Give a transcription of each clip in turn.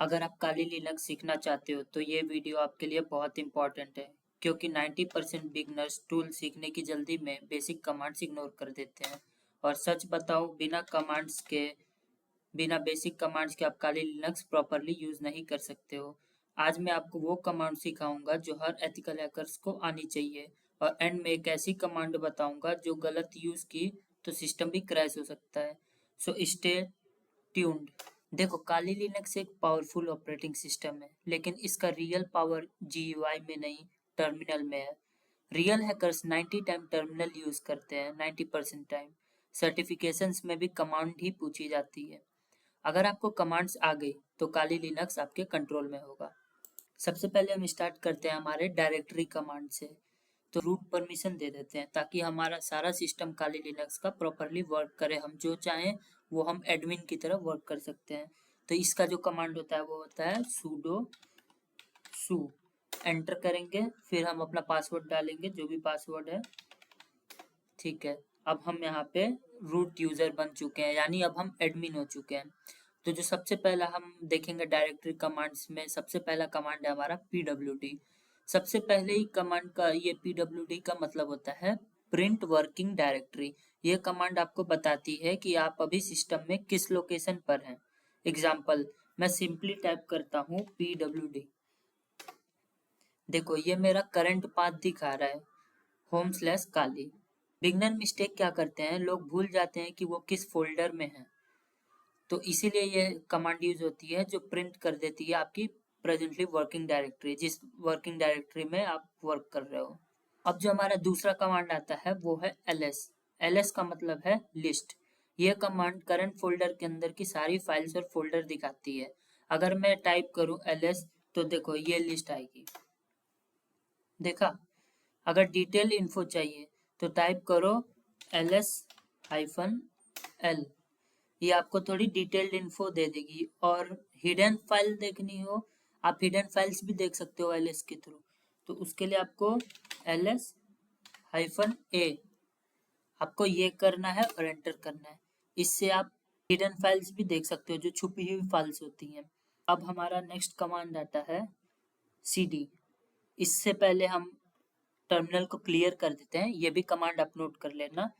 अगर आप काली लिनक्स सीखना चाहते हो तो ये वीडियो आपके लिए बहुत इंपॉर्टेंट है क्योंकि 90% बिगनर्स टूल सीखने की जल्दी में बेसिक कमांड्स इग्नोर कर देते हैं। और सच बताओ, बिना बेसिक कमांड्स के आप काली लिनक्स प्रॉपरली यूज नहीं कर सकते हो। आज मैं आपको वो कमांड सिखाऊंगा जो हर एथिकल हैकर्स को आनी चाहिए, और एंड में एक ऐसी कमांड बताऊंगा जो गलत यूज की तो सिस्टम भी क्रैश हो सकता है। So stay tuned. देखो, काली लिनक्स एक पावरफुल ऑपरेटिंग सिस्टम है, लेकिन इसका रियल पावर जीयूआई में नहीं, टर्मिनल में है। Real hackers 90 time terminal use करते हैं, 90% टाइम। सर्टिफिकेशंस में भी कमांड ही पूछी जाती है। अगर आपको कमांड्स आ गई तो काली लिनक्स आपके कंट्रोल में होगा। सबसे पहले हम स्टार्ट करते हैं हमारे डायरेक्टरी कमांड से। तो रूट परमिशन दे देते हैं ताकि हमारा सारा सिस्टम काली लिनक्स का प्रॉपरली वर्क करे। हम जो चाहें वो हम एडमिन की तरह वर्क कर सकते हैं। तो इसका जो कमांड होता है वो होता है sudo su। एंटर करेंगे, फिर हम अपना पासवर्ड डालेंगे, जो भी पासवर्ड है। ठीक है, अब हम यहाँ पे रूट यूजर बन चुके हैं, यानी अब हम एडमिन हो चुके हैं। तो जो सबसे पहला हम देखेंगे डायरेक्टरी कमांड्स में, सबसे पहला कमांड है हमारा pwd। सबसे पहले ही कमांड का ये pwd का मतलब होता है प्रिंट वर्किंग डायरेक्टरी। ये कमांड आपको बताती है कि आप अभी सिस्टम में किस लोकेशन पर हैं। एग्जाम्पल, मैं सिंपली टाइप करता हूँ pwd। देखो, ये मेरा करंट पाथ दिखा रहा है, /काली। बिगनर मिस्टेक क्या करते हैं, लोग भूल जाते हैं कि वो किस फोल्डर में है। तो इसीलिए ये कमांड यूज होती है जो प्रिंट कर देती है आपकी प्रेजेंटली वर्किंग डायरेक्टरी, जिस वर्किंग डायरेक्टरी में आप वर्क कर रहे हो। अब जो हमारा दूसरा कमांड आता है वो है ls। ls का मतलब है लिस्ट। ये कमांड करंट फोल्डर के अंदर की सारी फाइल्स और फोल्डर दिखाती है। अगर मैं टाइप करूं ls तो देखो ये लिस्ट आएगी। देखा? अगर डिटेल इन्फो चाहिए तो टाइप करो ls-l। ये आपको थोड़ी डिटेल्ड इन्फो दे देगी। और हिडन फाइल देखनी हो, आप हिडन फाइल्स भी देख सकते हो ls के थ्रू। तो उसके लिए आपको ls-a आपको ये करना है और एंटर करना है। इससे आप हिडन फाइल्स भी देख सकते हो, जो छुपी हुई फाइल्स होती हैं। अब हमारा नेक्स्ट कमांड आता है cd। इससे पहले हम टर्मिनल को क्लियर कर देते हैं, ये भी कमांड आप नोट कर लेना,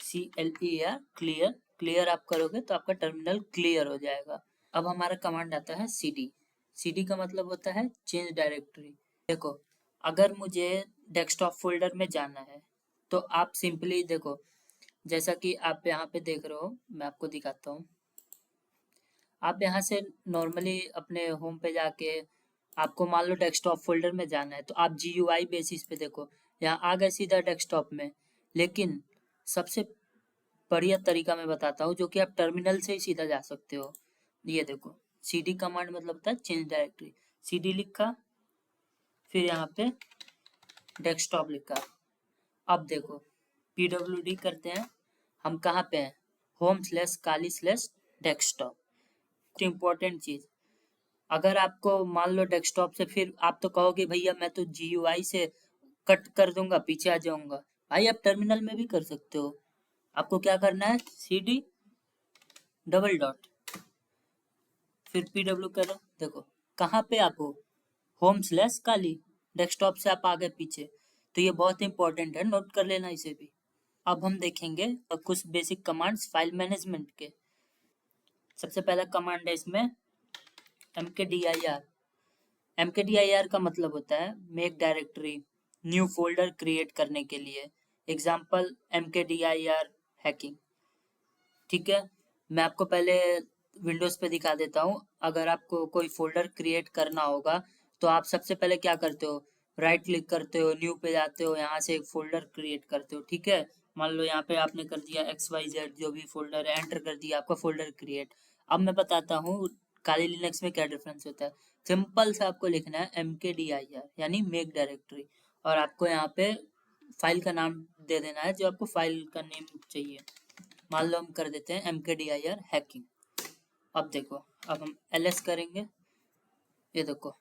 clear क्लियर। क्लियर आप करोगे तो आपका टर्मिनल क्लियर हो जाएगा। अब हमारा कमांड आता है cd। cd का मतलब होता है चेंज डायरेक्टरी। देखो, अगर मुझे डेस्कटॉप फोल्डर में जाना है तो आप सिंपली देखो, जैसा कि आप यहाँ पे देख रहे हो, मैं आपको दिखाता हूँ। आप यहाँ से नॉर्मली अपने होम पे जाके, आपको मान लो डेस्कटॉप फोल्डर में जाना है तो आप GUI बेसिस पे देखो, यहाँ आ गए सीधा डेस्कटॉप में। लेकिन सबसे बढ़िया तरीका मैं बताता हूँ, जो कि आप टर्मिनल से ही सीधा जा सकते हो। ये देखो, cd कमांड मतलब होता है चेंज डायरेक्टरी। cd लिखा, फिर यहाँ पे डेस्कटॉप लिखा। अब देखो, pwd करते हैं, हम कहाँ पे हैं, home/kali/desktop। इम्पोर्टेंट चीज, अगर आपको मान लो डेस्कटॉप से, फिर आप तो कहोगे भैया मैं तो GUI से कट कर दूंगा, पीछे आ जाऊंगा। भाई आप टर्मिनल में भी कर सकते हो। आपको क्या करना है, cd डबल डॉट, फिर pw करो। देखो कहाँ पे आप हो, home/काली। डेस्कटॉप से आप आ गए पीछे। तो ये बहुत इंपॉर्टेंट है, नोट कर लेना इसे भी। अब हम देखेंगे कुछ बेसिक कमांड्स फाइल मैनेजमेंट के। सबसे पहला कमांड है इसमें mkdir। mkdir का मतलब होता है make directory, new folder create करने के लिए। Example mkdir hacking. ठीक है, मैं आपको पहले विंडोज पे दिखा देता हूँ। अगर आपको कोई फोल्डर क्रिएट करना होगा तो आप सबसे पहले क्या करते हो, राइट क्लिक करते हो, न्यू पे जाते हो, यहाँ से एक फोल्डर क्रिएट करते हो। ठीक है, मान लो यहाँ पे आपने कर दिया XYZ जो भी फोल्डर है, एंटर कर दिया, आपका फोल्डर क्रिएट। अब मैं बताता हूँ काली लिनक्स में क्या डिफरेंस होता है। सिंपल से आपको लिखना है mkdir यानी मेक डायरेक्टरी, और आपको यहाँ पे फाइल का नाम दे देना है जो आपको फाइल का नेम चाहिए। मान लो हम कर देते हैं mkdir हैकिंग। अब देखो, अब हम ls करेंगे, ये देखो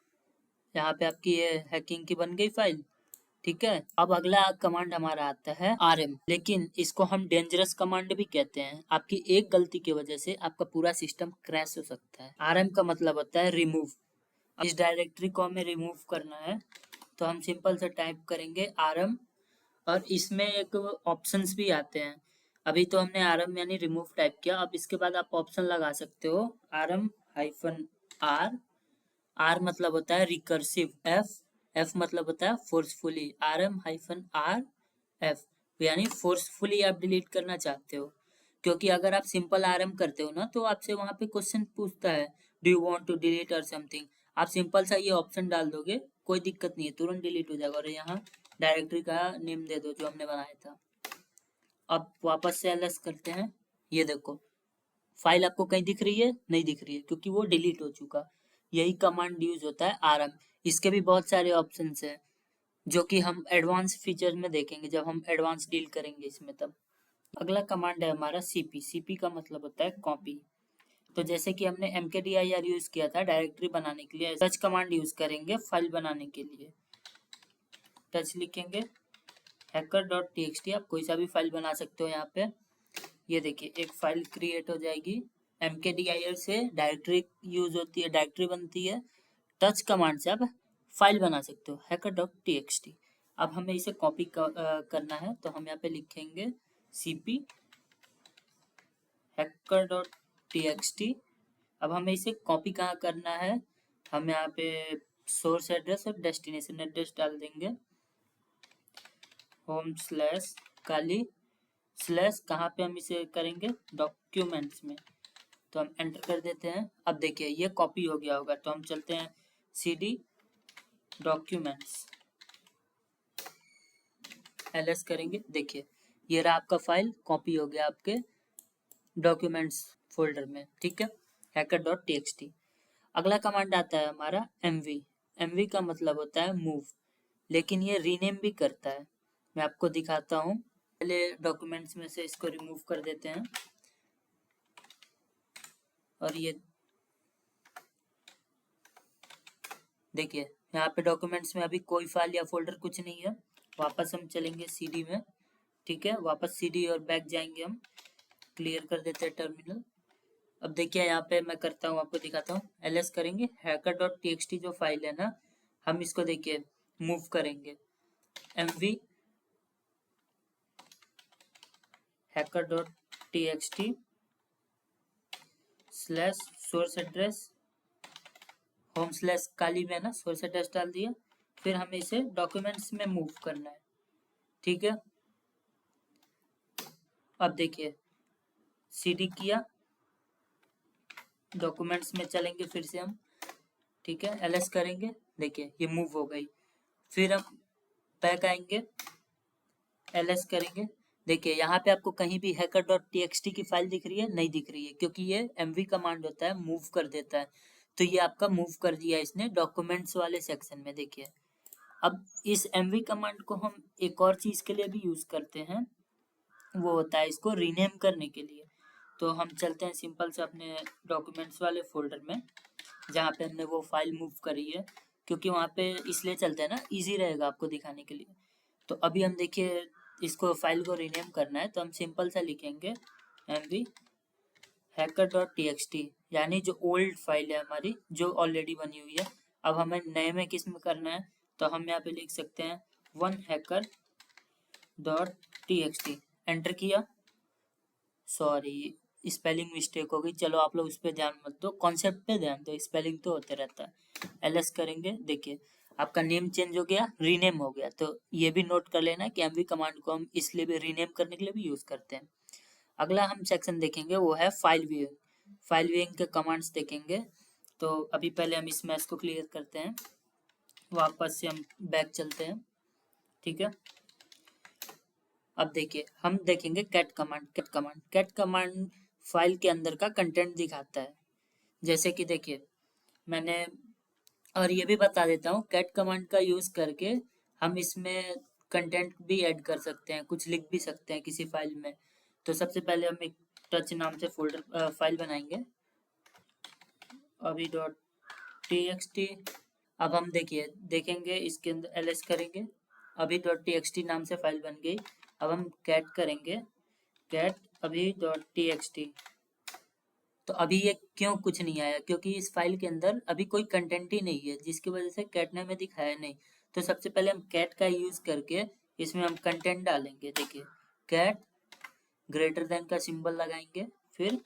यहाँ पे आपकी ये हैकिंग की बन गई फाइल। ठीक है। अब अगला कमांड हमारा आता है rm, लेकिन इसको हम डेंजरस कमांड भी कहते हैं। आपकी एक गलती की वजह से आपका पूरा सिस्टम क्रैश हो सकता है। rm का मतलब होता है रिमूव। इस डायरेक्टरी को हमें रिमूव करना है, तो हम सिंपल से टाइप करेंगे rm, और इसमें एक ऑप्शंस भी आते हैं। अभी तो हमने rm यानी रिमूव टाइप किया, अब इसके बाद आप ऑप्शन लगा सकते हो rm -r। आर मतलब होता है रिकर्सिव, एफ मतलब होता है फोर्सफुली। RM-R F यानी फोर्सफुली आप डिलीट करना चाहते हो। क्योंकि अगर आप सिंपल आरएम करते हो ना, तो आपसे वहां पे क्वेश्चन पूछता है do you want to delete or something. आप सिंपल सा ये ऑप्शन डाल दोगे, कोई दिक्कत नहीं है, तुरंत डिलीट हो जाएगा। और यहाँ डायरेक्टरी का नेम दे दो जो हमने बनाया था। अब वापस से एलएस करते हैं। ये देखो फाइल आपको कहीं दिख रही है? नहीं दिख रही है, क्योंकि वो डिलीट हो चुका। यही कमांड यूज होता है आरएम। इसके भी बहुत सारे ऑप्शंस हैं, जो कि हम एडवांस फीचर में देखेंगे जब हम एडवांस डील करेंगे इसमें तब। अगला कमांड है हमारा सीपी। सीपी का मतलब होता है कॉपी। तो जैसे कि हमने mkdir यूज किया था डायरेक्टरी बनाने के लिए, टच कमांड यूज करेंगे फाइल बनाने के लिए। टच लिखेंगे hacker.txt, आप कोई सा भी फाइल बना सकते हो यहाँ पे। ये देखिए एक फाइल क्रिएट हो जाएगी। mkdir से डायरेक्टरी यूज होती है, डायरेक्टरी बनती है। टच कमांड से आप फाइल बना सकते हो hacker.txt। अब हमें इसे कॉपी करना है, तो हम यहाँ पे लिखेंगे cp hacker.txt। अब हमें इसे कॉपी कहाँ करना है? हम यहाँ पे सोर्स एड्रेस और डेस्टिनेशन एड्रेस डाल देंगे। होम/काली/ कहाँ पे हम इसे करेंगे? डॉक्यूमेंट्स में। तो हम एंटर कर देते हैं। अब देखिए ये कॉपी हो गया होगा, तो हम चलते हैं cd डॉक्यूमेंट्स, ls करेंगे। देखिए ये रहा आपका फाइल कॉपी हो गया आपके डॉक्यूमेंट्स फोल्डर में। ठीक है, hacker.txt। अगला कमांड आता है हमारा mv। mv का मतलब होता है मूव, लेकिन ये रीनेम भी करता है। मैं आपको दिखाता हूँ। पहले डॉक्यूमेंट्स में से इसको रिमूव कर देते हैं, और ये देखिए यहाँ पे डॉक्यूमेंट्स में अभी कोई फाइल या फोल्डर कुछ नहीं है। वापस हम चलेंगे सीडी में। ठीक है, वापस सीडी और बैक जाएंगे हम। क्लियर कर देते हैं टर्मिनल। अब देखिए यहाँ पे मैं करता हूँ, आपको दिखाता हूँ। ls करेंगे hacker.txt जो फाइल है ना, हम इसको देखिए मूव करेंगे। mv hacker.txt slash source address होम/काली में ना सोर्स एड्रेस डाल दिया। फिर हमें इसे डॉक्यूमेंट्स में मूव करना है। ठीक है, अब देखिए सीडी किया, डॉक्यूमेंट्स में चलेंगे फिर से हम। ठीक है, ls करेंगे, देखिए ये मूव हो गई। फिर हम बैक आएंगे, ls करेंगे। देखिए यहाँ पे आपको कहीं भी hacker.txt की फाइल दिख रही है? नहीं दिख रही है, क्योंकि ये mv कमांड होता है, मूव कर देता है। तो ये आपका मूव कर दिया इसने डॉक्यूमेंट्स वाले सेक्शन में। देखिए अब इस mv कमांड को हम एक और चीज के लिए भी यूज करते हैं, वो होता है इसको रीनेम करने के लिए। तो हम चलते हैं सिंपल से अपने डॉक्यूमेंट्स वाले फोल्डर में, जहाँ पे हमने वो फाइल मूव करी है। क्योंकि वहाँ पे इसलिए चलते हैं ना, इजी रहेगा आपको दिखाने के लिए। तो अभी हम देखिए इसको फाइल को रीनेम करना है, तो हम सिंपल सा लिखेंगे mv hacker.txt, यानी जो ओल्ड फाइल है हमारी, जो ऑलरेडी बनी हुई है। अब हमें नए में किस में करना है? तो हम यहाँ पे लिख सकते हैं one hacker.txt। एंटर किया, सॉरी स्पेलिंग मिस्टेक हो गई। चलो आप लोग उस पर ध्यान मत दो, कॉन्सेप्ट पे ध्यान दो, स्पेलिंग तो होते रहता है। ls करेंगे, देखिए आपका नेम चेंज हो गया, रीनेम हो गया। तो ये भी नोट कर लेना कि mv कमांड को हम इसलिए भी रीनेम करने के लिए भी यूज करते हैं। अगला हम सेक्शन देखेंगे वो है फाइल व्यूइंग। फाइल व्यूइंग के कमांड्स देखेंगे। तो अभी पहले हम इस मैच को क्लियर करते हैं, वापस से हम बैक चलते हैं। ठीक है, अब देखिए हम देखेंगे cat command. Cat command file के अंदर का कंटेंट दिखाता है। जैसे कि देखिए मैंने, और ये भी बता देता हूँ, कैट कमांड का यूज करके हम इसमें कंटेंट भी ऐड कर सकते हैं, कुछ लिख भी सकते हैं किसी फाइल में। तो सबसे पहले हम एक टच नाम से फोल्डर फाइल बनाएंगे, अभी.txt। अब हम देखिए देखेंगे इसके अंदर ls करेंगे, अभी डॉट टी एक्स टी नाम से फाइल बन गई। अब हम कैट करेंगे, कैट अभी डॉट टी एक्स टी। तो अभी ये क्यों कुछ नहीं आया, क्योंकि इस फाइल के अंदर अभी कोई कंटेंट ही नहीं है, जिसकी वजह से कैट ने हमें दिखाया नहीं। तो सबसे पहले हम कैट का यूज करके इसमें हम कंटेंट डालेंगे। देखिए कैट ग्रेटर देन का सिंबल लगाएंगे, फिर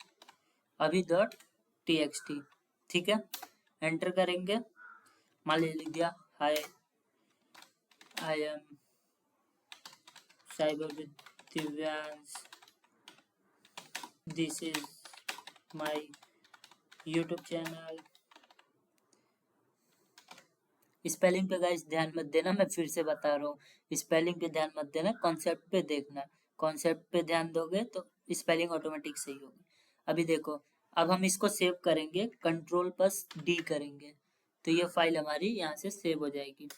अभी डॉट टी एक्स टी, ठीक है। एंटर करेंगे, मान लीजिए लिख दिया hi I am cyber Divyansh, this is my YouTube channel. Spelling पे गाइस ध्यान मत देना, मैं फिर से बता रहा हूँ, स्पेलिंग पे ध्यान मत देना, कॉन्सेप्ट पे देखना। कॉन्सेप्ट पे ध्यान दोगे तो स्पेलिंग ऑटोमेटिक सही होगी। अभी देखो, अब हम इसको सेव करेंगे, कंट्रोल प्लस डी करेंगे, तो ये फाइल हमारी यहाँ से सेव हो जाएगी,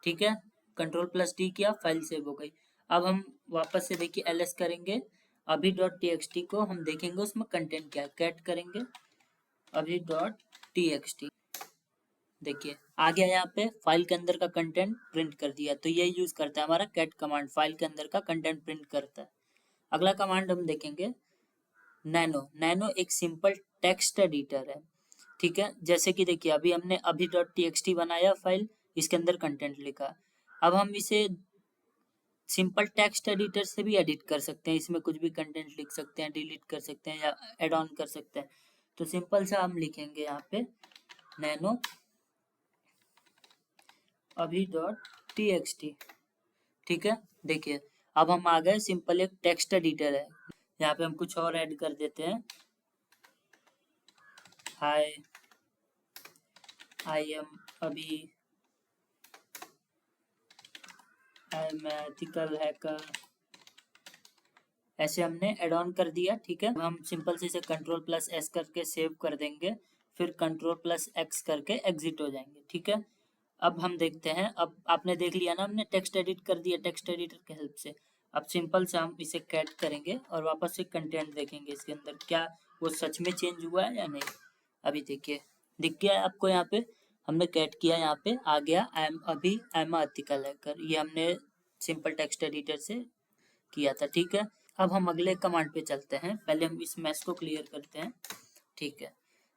ठीक है। कंट्रोल प्लस डी किया, फाइल सेव हो गई। अब हम वापस से देखिए एल एस करेंगे, अभी डॉट टी एक्स टी को हम देखेंगे उसमें कंटेंट क्या है, कैट करेंगे अभी डॉट टी एक्स टी। देखिए आ गया, यहाँ पे फाइल के अंदर का कंटेंट प्रिंट कर दिया। तो ये यूज करता है हमारा कैट कमांड, फाइल के अंदर का कंटेंट प्रिंट करता है। अगला कमांड हम देखेंगे नैनो। नैनो एक सिंपल टेक्स्ट एडिटर है, ठीक है। जैसे कि देखिए अभी हमने अभी डॉट टी एक्स टी बनाया फाइल, इसके अंदर कंटेंट लिखा। अब हम इसे सिंपल टेक्स्ट एडिटर से भी एडिट कर सकते हैं, इसमें कुछ भी कंटेंट लिख सकते हैं, डिलीट कर सकते हैं या एड ऑन कर सकते हैं। तो सिंपल सा हम लिखेंगे यहाँ पे नैनो अभी डॉट टी एक्स टी, ठीक है। देखिए अब हम आ गए, सिंपल एक टेक्स्ट एडिटर है। यहाँ पे हम कुछ और ऐड कर देते हैं, हाय आई एम अभी आई एम एथिकल हैकर, ऐसे हमने एड ऑन कर दिया, ठीक है। हम सिंपल से इसे कंट्रोल प्लस एस करके सेव कर देंगे, फिर कंट्रोल प्लस एक्स करके एग्जिट हो जाएंगे, ठीक है। अब हम देखते हैं, अब आपने देख लिया ना, हमने टेक्स्ट एडिट कर दिया टेक्स्ट एडिटर के हेल्प से। अब सिंपल से हम इसे कैट करेंगे और वापस से कंटेंट देखेंगे इसके अंदर क्या वो सच में चेंज हुआ है या नहीं। अभी देखिए दिख गया है आपको, यहाँ पे हमने कैट किया, यहाँ पे आ गया आई एम अभी आई एम आर्टिकल हैकर, ये हमने सिंपल टेक्स्ट एडिटर से किया था, ठीक है। अब हम अगले कमांड पे चलते हैं, पहले हम इस मैश को क्लियर करते हैं, ठीक है।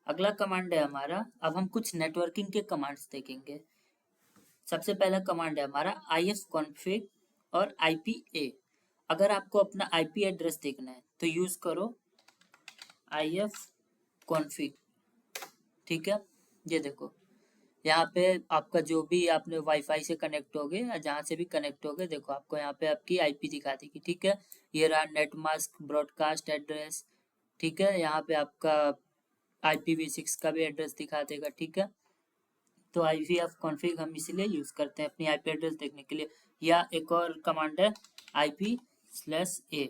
अगला कमांड है हमारा, अब हम कुछ नेटवर्किंग के कमांड्स देखेंगे। सबसे पहला कमांड है हमारा if config और ipa। अगर आपको अपना IP एड्रेस देखना है तो यूज करो if config, ठीक है। ये देखो यहाँ पे आपका जो भी आपने वाईफाई से कनेक्ट हो गए या जहाँ से भी कनेक्ट हो गए, देखो आपको यहाँ पे आपकी IP दिखा देगी, ठीक है। ये रहा नेट मास्क ब्रॉडकास्ट एड्रेस, ठीक है। यहाँ पे आपका IPv6 का भी एड्रेस दिखा देगा, ठीक है। तो IPF कॉन्फ़िग हम इसीलिए यूज करते हैं अपनी IP एड्रेस देखने के लिए। या एक और कमांड है IP/A,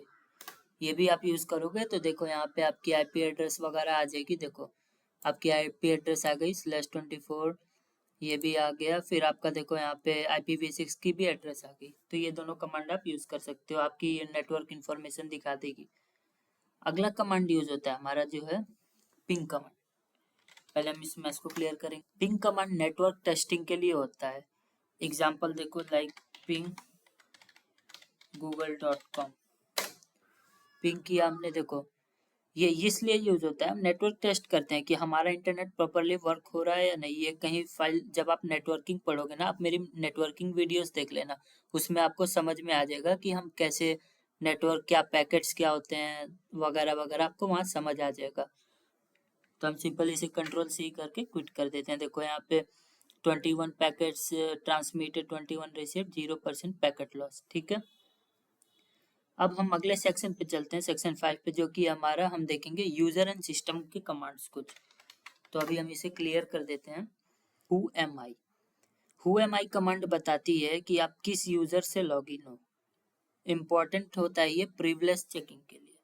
ये भी आप यूज करोगे तो देखो यहाँ पे आपकी IP एड्रेस वगैरह आ जाएगी। देखो आपकी IP एड्रेस आ गई /24, ये भी आ गया। फिर आपका देखो यहाँ पे IPv6 की भी एड्रेस आ गई। तो ये दोनों कमांड आप यूज कर सकते हो, आपकी नेटवर्क इन्फॉर्मेशन दिखा देगी। अगला कमांड यूज होता है हमारा जो है पिंग कमांड। पहले हम इस मैश को क्लियर करेंगे। पिंग कमांड नेटवर्क टेस्टिंग के लिए होता है। एग्जाम्पल देखो लाइक पिंग google.com, पिंग किया हमने, देखो ये इसलिए यूज होता है, हम नेटवर्क टेस्ट करते हैं कि हमारा इंटरनेट प्रॉपरली वर्क हो रहा है या नहीं। ये कहीं फाइल जब आप नेटवर्किंग पढ़ोगे ना, आप मेरी नेटवर्किंग वीडियोस देख लेना, उसमें आपको समझ में आ जाएगा कि हम कैसे नेटवर्क, क्या पैकेट्स क्या होते हैं वगैरह वगैरह, आपको वहाँ समझ आ जाएगा। तो हम सिंपल इसे कंट्रोल सी करके क्विट कर देते हैं। देखो यहाँ पे 21 packets transmitted, 21 received, 0% packet loss, ठीक है। अब हम अगले सेक्शन पे चलते हैं, सेक्शन 5 पे, जो कि हमारा हम देखेंगे यूजर एंड सिस्टम के कमांड्स कुछ। तो अभी हम इसे क्लियर कर देते हैं। हु एम आई कमांड बताती है कि आप किस यूजर से लॉगिन हो। इम्पोर्टेंट होता है ये प्रिविलेज चेकिंग के लिए।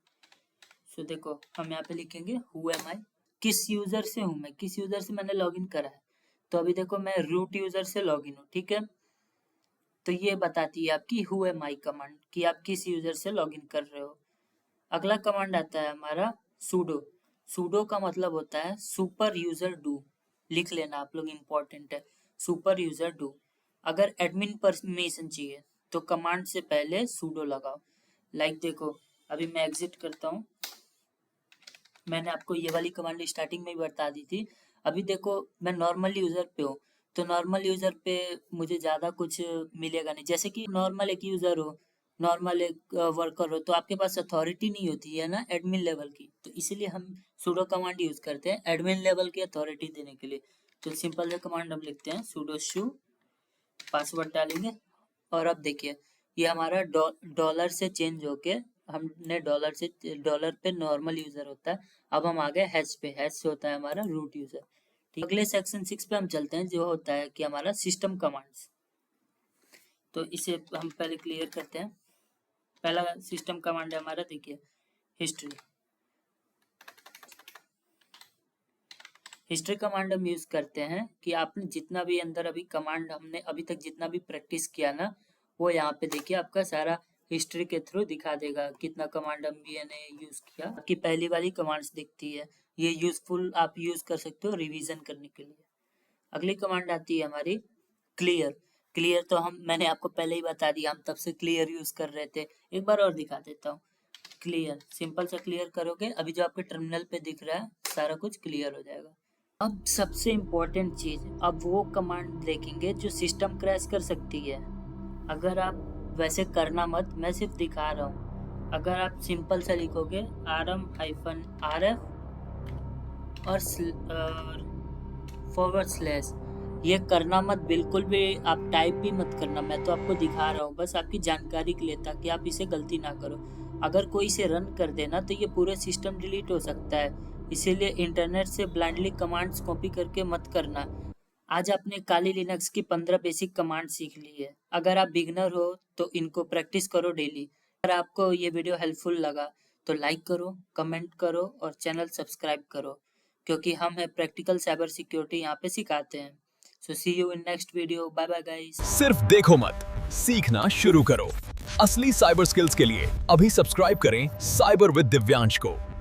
सो देखो हम यहाँ पे लिखेंगे हु एम आई, किस यूजर से हूँ मैं, किस यूजर से मैंने लॉगिन करा है। तो अभी देखो मैं रूट यूजर से लॉगिन हूँ, ठीक है। तो ये बताती है आपकी हु एम आई कमांड कि आप किस यूजर से लॉगिन कर रहे हो। अगला कमांड आता है हमारा sudo। sudo का मतलब होता है सुपर यूजर डू, लिख लेना आप लोग, इम्पोर्टेंट है, सुपर यूजर डू। अगर एडमिन परमिशन चाहिए तो कमांड से पहले sudo लगाओ। लाइक देखो, अभी मैं एग्जिट करता हूँ। मैंने आपको ये वाली कमांड स्टार्टिंग में ही बता दी थी। अभी देखो मैं नॉर्मल यूजर पे हूँ, तो नॉर्मल यूजर पे मुझे ज्यादा कुछ मिलेगा नहीं। जैसे कि नॉर्मल एक यूजर हो, नॉर्मल एक वर्कर हो, तो आपके पास अथॉरिटी नहीं होती है ना एडमिन लेवल की, तो इसीलिए हम sudo कमांड यूज करते हैं एडमिन लेवल की अथॉरिटी देने के लिए। तो सिंपल सा कमांड हम लिखते हैं sudo shu, पासवर्ड डालेंगे और अब देखिए ये हमारा डॉलर से चेंज होके हमने डॉलर पे नॉर्मल यूजर होता है, अब हम आ गए हैश पे। हैश से होता है हमारा रूट यूजर। ठीक, अगले सेक्शन 6 पे हम चलते हैं, जो होता है कि हमारा सिस्टम कमांड्स। तो इसे हम पहले क्लियर करते हैं। पहला सिस्टम कमांड है हमारा, देखिए हिस्ट्री। हिस्ट्री कमांड हम यूज करते हैं कि आपने जितना भी अंदर अभी कमांड हमने अभी तक जितना भी प्रैक्टिस किया ना, वो यहाँ पे देखिए आपका सारा हिस्ट्री के थ्रू दिखा देगा कितना कमांड हम ने यूज किया। आपकी पहली वाली कमांड्स दिखती है, ये यूजफुल आप यूज कर सकते हो रिवीजन करने के लिए। अगली कमांड आती है हमारी क्लियर। क्लियर तो मैंने आपको पहले ही बता दिया, हम तब से क्लियर यूज कर रहे थे। एक बार और दिखा देता हूँ। क्लियर, सिंपल सा क्लियर करोगे, अभी जो आपके टर्मिनल पे दिख रहा है सारा कुछ क्लियर हो जाएगा। अब सबसे इम्पोर्टेंट चीज, अब वो कमांड देखेंगे जो सिस्टम क्रैश कर सकती है। अगर आप वैसे करना मत, मैं सिर्फ दिखा रहा हूँ। अगर आप सिंपल सा लिखोगे rm-rf और /, ये करना मत, बिल्कुल भी आप टाइप भी मत करना। मैं तो आपको दिखा रहा हूँ बस आपकी जानकारी के लिए, ताकि आप इसे गलती ना करो। अगर कोई इसे रन कर देना तो ये पूरे सिस्टम डिलीट हो सकता है, इसीलिए इंटरनेट से ब्लाइंडली कमांड्स कॉपी करके मत करना। आज आपने काली लिनक्स की 15 बेसिक कमांड सीख ली है। अगर आप बिगनर हो तो इनको प्रैक्टिस करो डेली। अगर आपको ये वीडियो हेल्पफुल लगा तो लाइक करो, कमेंट करो और चैनल सब्सक्राइब करो, क्योंकि हम है प्रैक्टिकल साइबर सिक्योरिटी यहाँ पे सिखाते हैं। So see you in next video, bye bye guys. सिर्फ देखो मत, सीखना शुरू करो। असली साइबर स्किल्स के लिए अभी सब्सक्राइब करें साइबर विद दिव्यांश को।